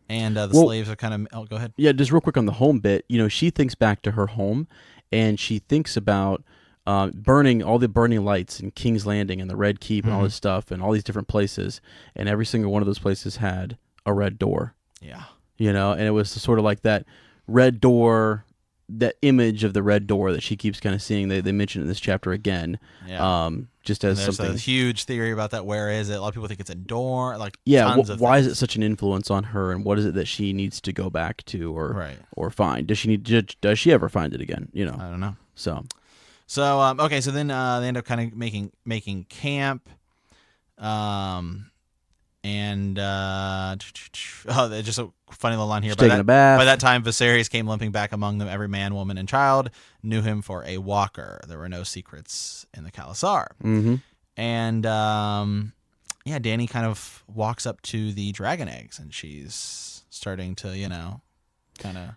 And the slaves are kind of. Oh, go ahead. Yeah, just real quick on the home bit. She thinks back to her home, and she thinks about burning lights in King's Landing and the Red Keep and all this stuff and all these different places, and every single one of those places had a red door. Yeah. And it was sort of like that red door, that image of the red door that she keeps kind of seeing. They mention in this chapter again. Yeah. Just as there's something. There's a huge theory about that. Where is it? A lot of people think it's a door. Like, why is it such an influence on her, and what is it that she needs to go back to or find? Does she ever find it again? I don't know. So okay. So then they end up kind of making camp. And just a funny little line here. By that time, Viserys came limping back among them. Every man, woman, and child knew him for a walker. There were no secrets in the Khalasar. Mm-hmm. And Dany kind of walks up to the dragon eggs, and she's starting to, kind of.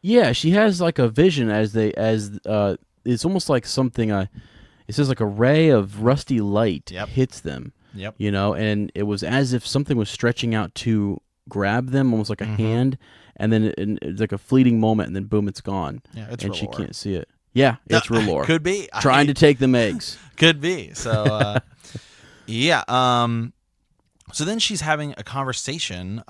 Yeah, she has like a vision as it's almost like something. It says like a ray of rusty light hits them. Yep. And it was as if something was stretching out to grab them, almost like a hand, and then it's like a fleeting moment, and then boom, it's gone. Yeah, it's and R'hllor. She can't see it. Yeah, it's R'hllor. Could be trying to take them eggs. Could be. So, yeah. So then she's having a conversation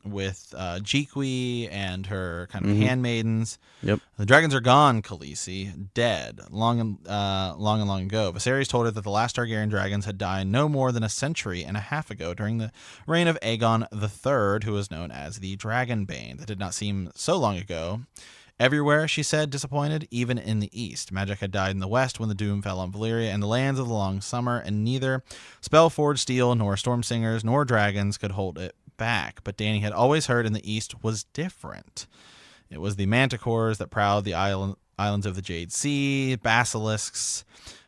with Jiqui and her kind of handmaidens. Yep. The dragons are gone, Khaleesi, dead, long ago. Viserys told her that the last Targaryen dragons had died no more than a century and a half ago during the reign of Aegon III, who was known as the Dragonbane. That did not seem so long ago. Everywhere, she said, disappointed, even in the east. Magic had died in the west when the doom fell on Valyria and the lands of the long summer, and neither spell-forged steel nor storm singers nor dragons could hold it back. But Dany had always heard in the east was different. It was the manticores that prowled the islands of the Jade Sea, basilisks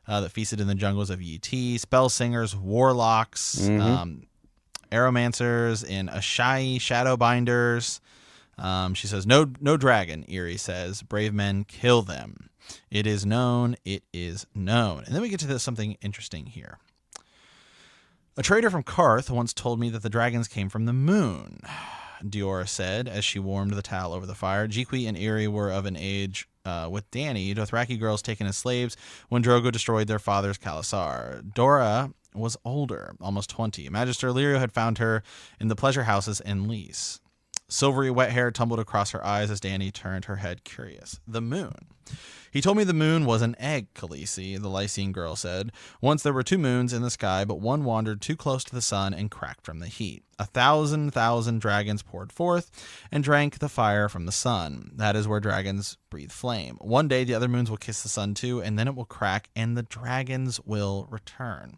that feasted in the jungles of Yi, spell singers, warlocks, aeromancers in Ashai, shadowbinders. She says, no dragon, Eerie says. Brave men kill them. It is known. It is known. And then we get to something interesting here. A trader from Karth once told me that the dragons came from the moon, Diora said as she warmed the towel over the fire. Jiqui and Eerie were of an age with Dany, Dothraki girls taken as slaves when Drogo destroyed their father's Khalasar. Dora was older, almost 20. Magister Illyrio had found her in the pleasure houses in Lys. Silvery wet hair tumbled across her eyes as Dany turned her head curious. The moon. He told me the moon was an egg, Khaleesi, the Lysine girl said. Once there were 2 moons in the sky, but one wandered too close to the sun and cracked from the heat. 1,000 dragons poured forth and drank the fire from the sun. That is where dragons breathe flame. One day the other moons will kiss the sun too, and then it will crack, and the dragons will return.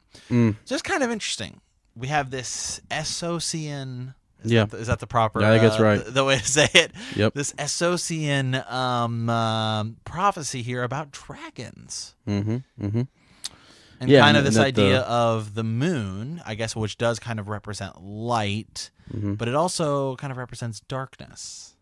Just kind of interesting. We have this Essosian... Is that the proper? I think that's right. The way to say it. Yep. This Essosian prophecy here about dragons. And kind of this idea of the moon, I guess, which does kind of represent light. but it also kind of represents darkness.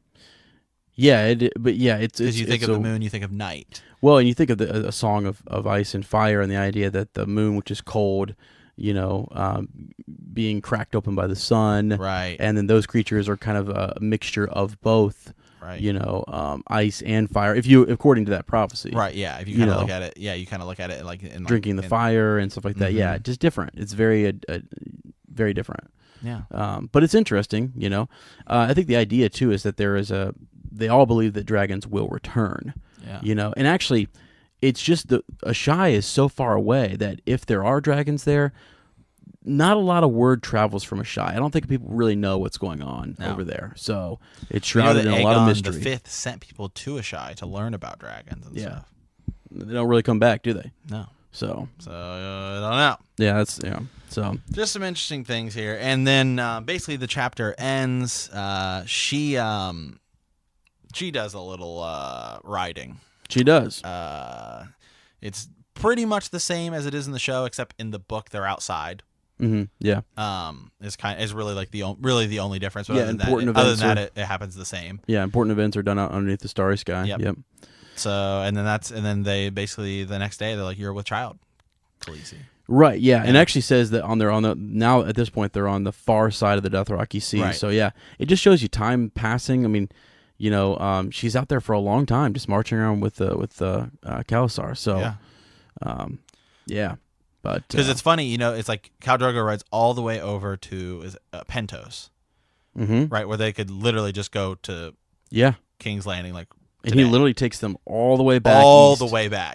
Yeah, it's because you think it's of the moon, you think of night. Well, and you think of a song of ice and fire, and the idea that the moon, which is cold, being cracked open by the sun, right? And then those creatures are kind of a mixture of both, right? Ice and fire. According to that prophecy, right? Yeah, if you kind of look at it, you kind of look at it like drinking the fire and stuff like that. Yeah, just different. It's very very different. Yeah. But it's interesting. I think the idea too is that they all believe that dragons will return. Yeah. And actually, it's just Ashai is so far away that if there are dragons there, not a lot of word travels from Ashai. I don't think people really know what's going on over there. So it's shrouded in a lot of mystery. The Fifth sent people to Ashai to learn about dragons and stuff. They don't really come back, do they? No. So I don't know. Yeah, So just some interesting things here, and then basically the chapter ends. She does a little writing. She does. It's pretty much the same as it is in the show, except in the book they're outside. Mm-hmm. Yeah. Is really like the only difference. But yeah. Other than that, it happens the same. Yeah. Important events are done out underneath the starry sky. Yep. So and then they basically the next day they're like, you're with child, khaleesi. Right, yeah, and it actually says that now at this point they're on the far side of the Dothraki Sea. Right. So yeah, it just shows you time passing. I mean, she's out there for a long time, just marching around with Khalasar. So, yeah, but because it's funny, it's like Khal Drogo rides all the way over to Pentos, right, where they could literally just go to King's Landing, like. And he literally takes them all the way back.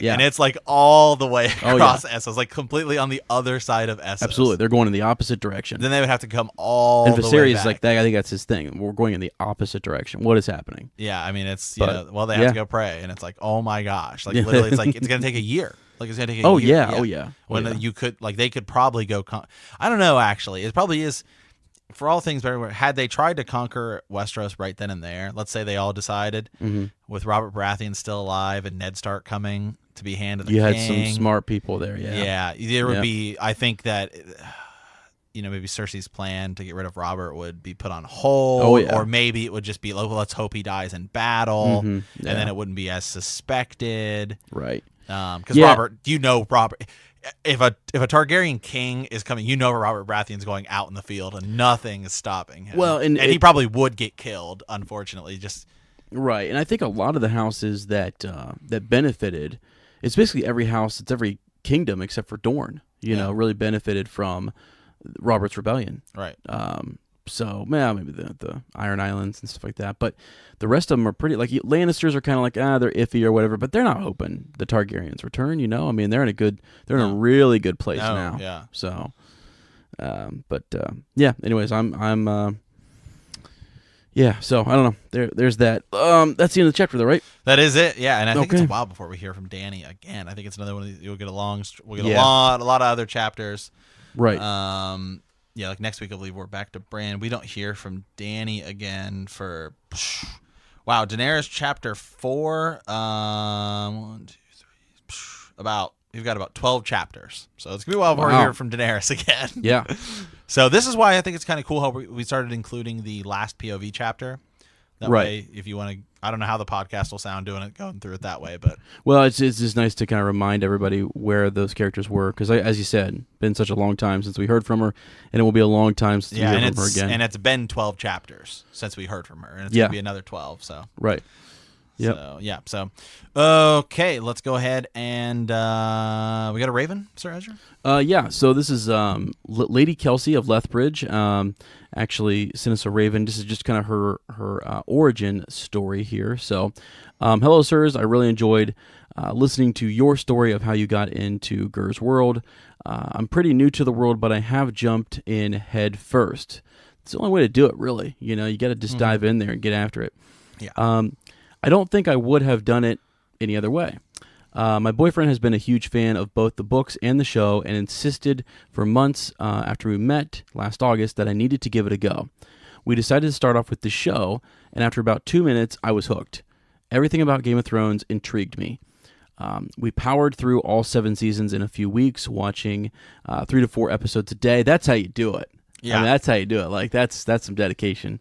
Yeah. And it's like all the way across Essos, like completely on the other side of Essos. Absolutely. They're going in the opposite direction. Then they would have to come all the way back. And Viserys is like that. I think that's his thing. We're going in the opposite direction. What is happening? Yeah, I mean, it's, they have to go pray. And it's like, oh my gosh. Like, literally, it's like, it's going to take a year. Like, it's going to take a year. Oh, yeah. When you could, like, they could probably go, I don't know, actually. It probably is. For all things better, had they tried to conquer Westeros right then and there, let's say they all decided, with Robert Baratheon still alive and Ned Stark coming to be hand of the king. You had some smart people there, Yeah, there would be, I think that, maybe Cersei's plan to get rid of Robert would be put on hold, or maybe it would just be, let's hope he dies in battle, and then it wouldn't be as suspected. Right. Because Robert, Robert... If a Targaryen king is coming, Robert Baratheon's going out in the field and nothing is stopping him. Well, and he probably would get killed, unfortunately. Right, and I think a lot of the houses that benefited, it's basically every house, it's every kingdom except for Dorne. Really benefited from Robert's rebellion. Right. So, maybe the Iron Islands and stuff like that. But the rest of them are pretty, like, Lannisters are kind of like, they're iffy or whatever, but they're not hoping the Targaryens return, I mean, they're in a really good place now. Yeah. So, anyways, so I don't know. There's that. That's the end of the chapter though, right? That is it. Yeah. And I think it's a while before we hear from Dany again. I think it's another one of these, we'll get a lot of other chapters. Right. Yeah, like next week, I believe we're back to Bran. We don't hear from Dany again for... Wow, Daenerys chapter 4. 1, 2, 3... We've got about 12 chapters. So it's going to be a while before we hear from Daenerys again. Yeah. So this is why I think it's kind of cool how we started including the last POV chapter. That way, if you want to... I don't know how the podcast will sound going through it that way, but... Well, it's just nice to kind of remind everybody where those characters were, because as you said, been such a long time since we heard from her, and it will be a long time since we heard from her again. And it's been 12 chapters since we heard from her, and it's going to be another 12, so... Right. Yep. So, okay, let's go ahead and we got a Raven, Sir Ezra? So this is Lady Kelsey of Lethbridge. Actually sent us a Raven. This is just kind of her origin story here. So, hello, sirs. I really enjoyed listening to your story of how you got into Gur's world. I'm pretty new to the world, but I have jumped in head first. It's the only way to do it, really. You got to just dive in there and get after it. Yeah. I don't think I would have done it any other way. My boyfriend has been a huge fan of both the books and the show and insisted for months after we met last August that I needed to give it a go. We decided to start off with the show, and after about 2 minutes, I was hooked. Everything about Game of Thrones intrigued me. We powered through all 7 seasons in a few weeks, watching 3 to 4 episodes a day. That's how you do it. Yeah. I mean, that's how you do it. Like that's some dedication.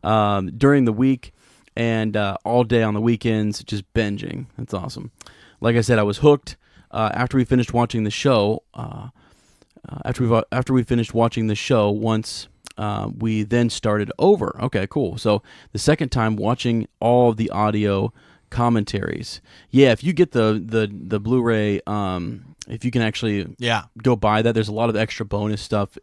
During the week and all day on the weekends, just binging. That's awesome. Like I said, I was hooked after we finished watching the show. After we finished watching the show, once we then started over. Okay, cool. So the second time watching all of the audio commentaries. Yeah, if you get the Blu-ray, if you can actually go buy that, there's a lot of extra bonus stuff,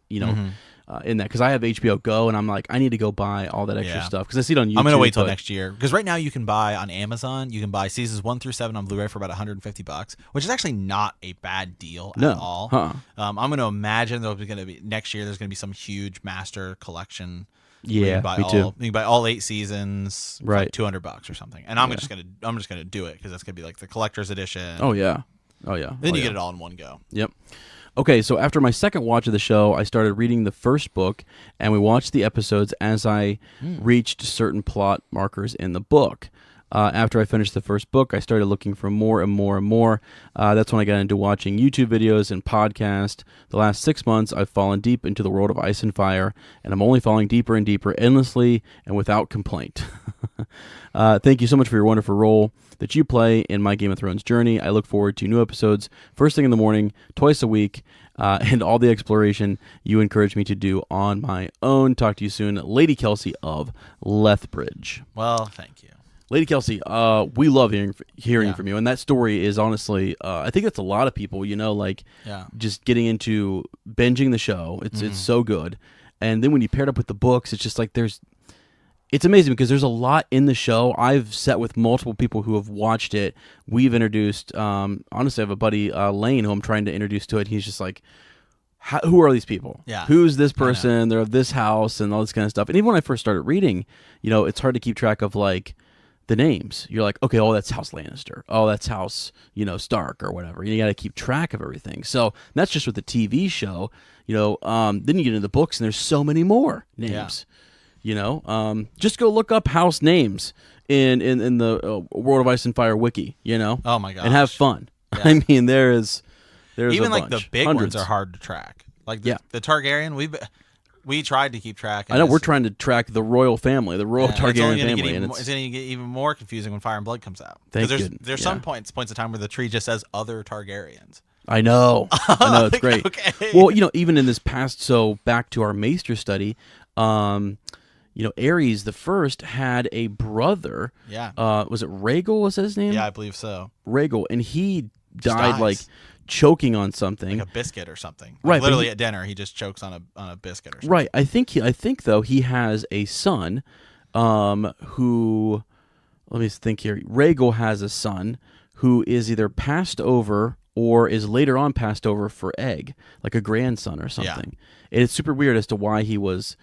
in that, because I have HBO Go and I'm like, I need to go buy all that extra stuff because I see it on YouTube. I'm gonna wait till next year because right now you can buy on Amazon. You can buy seasons 1 through 7 on Blu-ray for about $150, which is actually not a bad deal at all. I'm gonna imagine there's gonna be next year. There's gonna be some huge master collection. Yeah, me too. You can buy all 8 seasons, right? For like $200 or something. And I'm just gonna do it because that's gonna be like the collector's edition. Oh yeah. Then you get it all in one go. Yep. Okay, so after my second watch of the show, I started reading the first book, and we watched the episodes as I reached certain plot markers in the book. After I finished the first book, I started looking for more and more and more. That's when I got into watching YouTube videos and podcasts. The last 6 months, I've fallen deep into the world of Ice and Fire, and I'm only falling deeper and deeper, endlessly and without complaint. Thank you so much for your wonderful role that you play in my Game of Thrones journey. I look forward to new episodes first thing in the morning, twice a week, and all the exploration you encourage me to do on my own. Talk to you soon, Lady Kelsey of Lethbridge. Well, thank you. Lady Kelsey, we love hearing from you, and that story is honestly, I think that's a lot of people, just getting into binging the show. It's so good, and then when you paired up with the books, it's just like it's amazing because there's a lot in the show. I've sat with multiple people who have watched it. We've introduced, honestly, I have a buddy, Lane, who I'm trying to introduce to it. He's just like, who are these people? Yeah. Who's this person? They're of this house and all this kind of stuff. And even when I first started reading, it's hard to keep track of like the names. You're like, okay, oh, that's House Lannister. Oh, that's House, Stark or whatever. You got to keep track of everything. So that's just with the TV show. Then you get into the books and there's so many more names. Just go look up house names in the World of Ice and Fire wiki. Oh my gosh, and have fun. Yeah. I mean, there's even a like bunch. the big Hundreds. ones are hard to track. Like the Targaryen, we tried to keep track. I know we're trying to track the royal family, the royal Targaryen family, and it's going to get even more confusing when Fire and Blood comes out. Thank Because you. There's some points of time where the tree just says other Targaryens. I know. It's great. Okay. Well, even in this past, so back to our Maester study, Aerys the First had a brother. Yeah. Was it Rhaegal? Was his name? Yeah, I believe so. Rhaegal, and he died like choking on something, like a biscuit or something. Right. Literally at dinner, he just chokes on a biscuit or something. Right. I think though he has a son, who, let me think here. Rhaegal has a son who is either passed over or is later on passed over for egg, like a grandson or something. Yeah. And it's super weird as to why he was,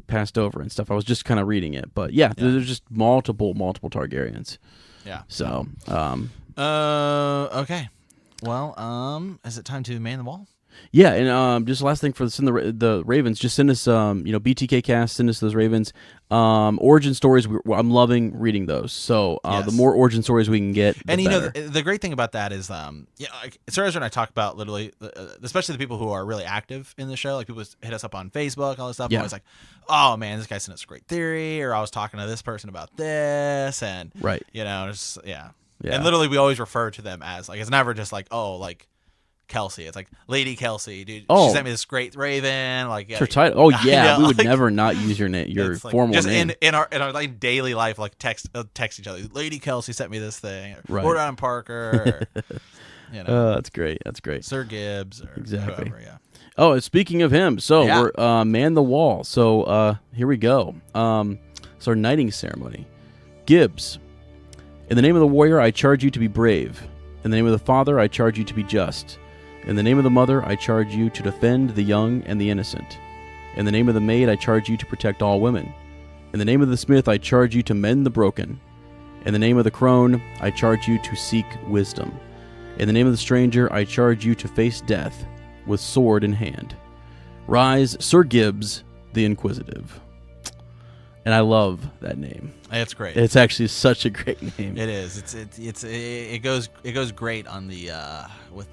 passed over and stuff. I was just kind of reading it, but there's just multiple Targaryens. Yeah. So, okay. Well, is it time to man the wall? Yeah, and just last thing for the Ravens, just send us, BTK cast, send us those Ravens. Origin stories, I'm loving reading those. So the more origin stories we can get, the better. The great thing about that is, Sarah and I talk about literally, especially the people who are really active in the show, like people hit us up on Facebook, all this stuff. Yeah. Always like, oh man, this guy sent us a great theory, or I was talking to this person about this, and right, just and literally we always refer to them as like, it's never just like, oh, like Kelsey. It's like Lady Kelsey, dude. Oh. She sent me this great raven. Like, her title. Oh yeah, we would never not use your name, your formal just name. in our like daily life, like text each other. Lady Kelsey sent me this thing. Right. Or Don Parker. Or, that's great. That's great. Sir Gibbs. Or exactly. Whoever, yeah. Oh, speaking of him, so we're man the wall. So here we go. It's our knighting ceremony. Gibbs. In the name of the warrior, I charge you to be brave. In the name of the father, I charge you to be just. In the name of the mother, I charge you to defend the young and the innocent. In the name of the maid, I charge you to protect all women. In the name of the smith, I charge you to mend the broken. In the name of the crone, I charge you to seek wisdom. In the name of the stranger, I charge you to face death with sword in hand. Rise, Sir Gibbs, the Inquisitive. And I love that name. It's great. It's actually such a great name. It is. It goes great on the with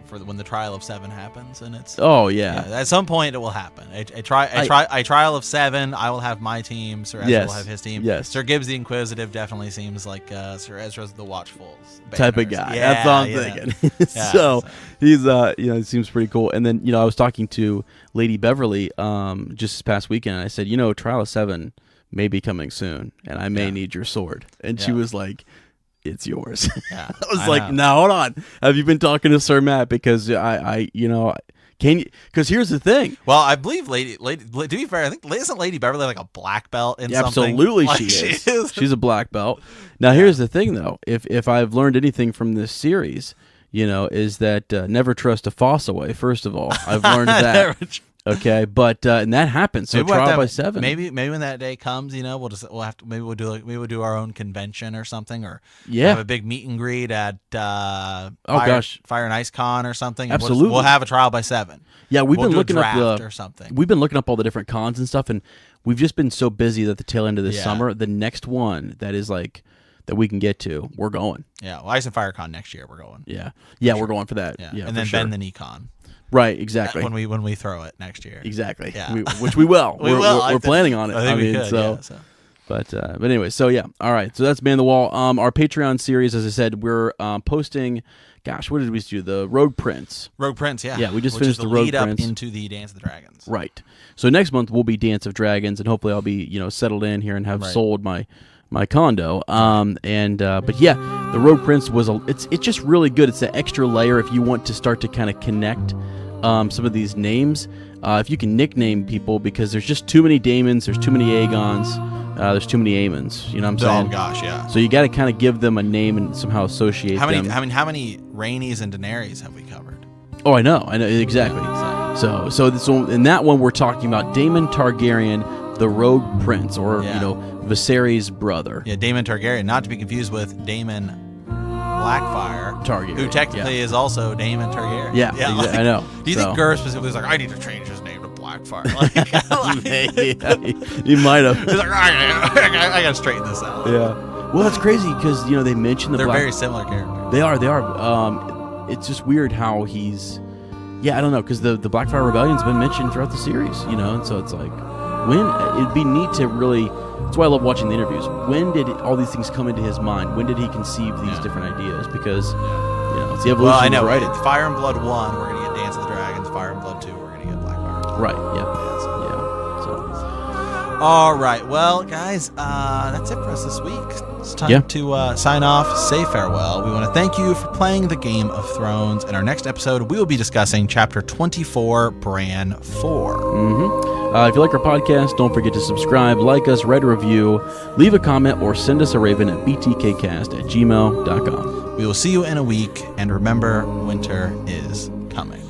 for when the trial of 7 happens, and it's at some point it will happen. A trial of 7. I will have my team. Sir Ezra will have his team. Yes. Sir Gibbs the Inquisitive definitely seems like Sir Ezra's the Watchful type of guy. That's what I'm thinking. So he's he seems pretty cool. And then I was talking to Lady Beverly just this past weekend, and I said, Trial of 7 may be coming soon, and I may need your sword. And she was like, it's yours. Yeah, I was like, no, hold on. Have you been talking to Sir Matt? Because can you? Because here's the thing. Well, I believe Lady. To be fair, I think isn't Lady Beverly like a black belt in something? Absolutely, she is. She's a black belt. Now, here's the thing, though. If I've learned anything from this series, is that never trust a Fossaway. First of all, I've learned that. Okay, but and that happens. So trial by 7. Maybe when that day comes, we'll do our own convention or something, or have a big meet and greet at Fire and Ice Con or something. Absolutely, we'll have a trial by 7. Yeah, we've been looking up or something. We've been looking up all the different cons and stuff, and we've just been so busy that the tail end of this summer, the next one that is like that we can get to, we're going. Yeah, well, Ice and Fire Con next year, we're going. Yeah, we're going for that. Yeah, and then Ben the Nikon. Right, exactly. When we throw it next year. Exactly. Yeah. Which we will. We're planning on it. I think we could, But anyway, so yeah. All right. So that's Man the Wall. Our Patreon series, as I said, we're posting. Gosh, what did we do? The Rogue Prince. Rogue Prince, yeah. Yeah, we just finished the Rogue Prince. Lead up into the Dance of the Dragons. Right. So next month will be Dance of Dragons, and hopefully I'll be settled in here and have sold my condo. But yeah, the Rogue Prince it's just really good. It's an extra layer if you want to start to kind of connect some of these names. If you can nickname people, because there's just too many Daemons, there's too many Aegons, there's too many Aemons. You know what I'm saying? Oh gosh, yeah. So you got to kind of give them a name and somehow associate them. How many Rhaenys and Daenerys have we covered? Oh, I know exactly. So in that one we're talking about Daemon Targaryen, the Rogue Prince, or Viserys' brother. Yeah, Daemon Targaryen, not to be confused with Daemon Blackfire, Targaryen, who technically is also Daemon Targaryen. Yeah, I know. Do you think Gur specifically was like, I need to change his name to Blackfire? He might have. He's like, I got to straighten this out. Yeah. Well, it's crazy because they mentioned they're very similar characters. They are. It's just weird how he's. Yeah, I don't know, because the Blackfire Rebellion's been mentioned throughout the series, and so it's like, it'd be neat to really. That's why I love watching the interviews. When did all these things come into his mind? When did he conceive these different ideas? Because it's the evolution. Well, I know. Right? Fire and Blood 1, we're gonna get Dance of the Dragons. Fire and Blood 2, we're gonna get Blackfire. Right. Yeah. So. All right. Well, guys, that's it for us this week. It's time to sign off, say farewell. We want to thank you for playing the Game of Thrones. In our next episode, we will be discussing Chapter 24, Bran 4. Mm-hmm. If you like our podcast, don't forget to subscribe, like us, write a review, leave a comment, or send us a raven at btkcast@gmail.com. We will see you in a week, and remember, winter is coming.